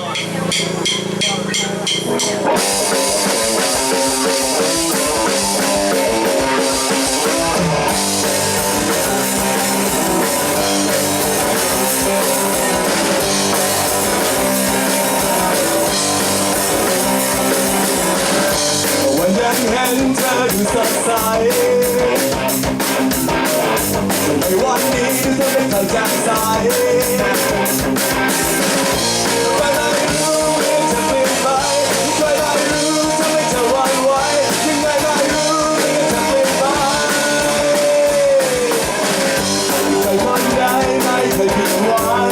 วันนั้นเห็นเธอดูสดใสในวันนี้เธอไม่เคยแจ่มใสใครไม่รู้เรื่องจะเปลี่ยนไปใครไม่รู้ทำไมเธอหวั่นไหวยังไงไม่รู้เรื่องจะเปลี่ยนไปใครคนใดไม่เคยผิดหวัง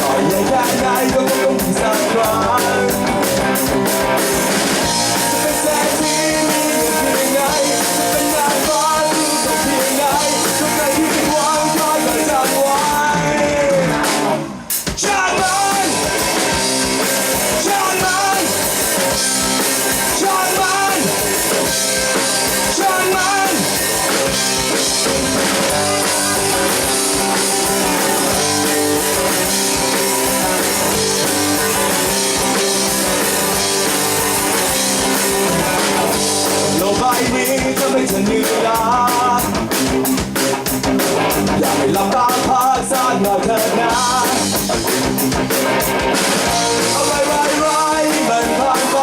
ต่อใหญ่แค่ไหนก็คงมีสักครั้งจะเป็นแสงที่มีเพียงไงจะเป็นนางฟ้าที่ตกเพียงไงทุกใจที่ผิดหวังคอยมาจำไว้ช่างมันช่างมันช่างมันช่างมันโลกใบนี้จะไม่จะเหนื่อยล้าอยากให้หลับตาพักสักหน่อยเถิดนะอะไรมันผ่านไป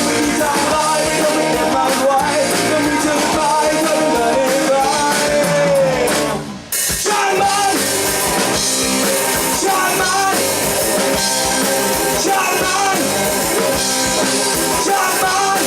ไม่มีทางร้ายไม่ต้องไม่เก็บมันไว้จะมีจุดหมายเท่านั้นเองไรช่างมันช่างมันช่างมันช่างมัน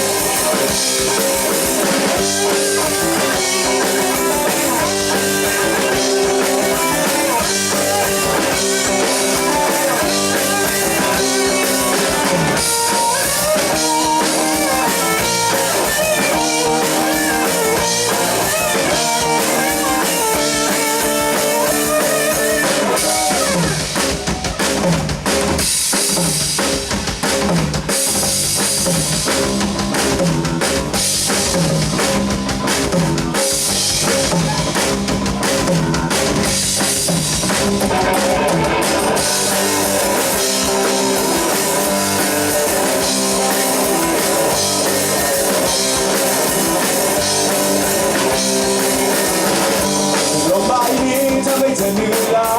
โลกใบนี้จะไม่จะเหนื่อยล้า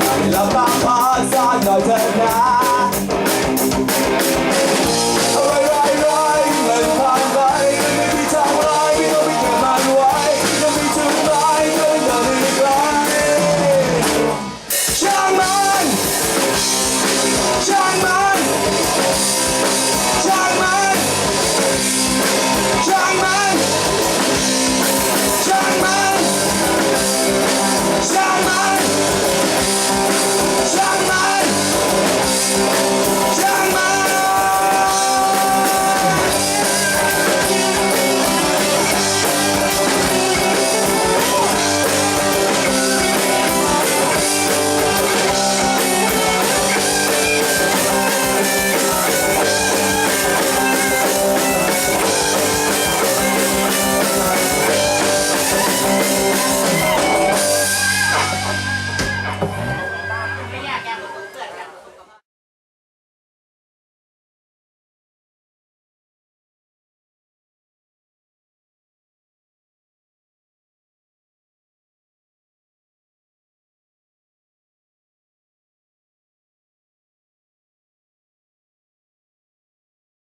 ให้หลับตาพักสักหน่อยเถิดนะ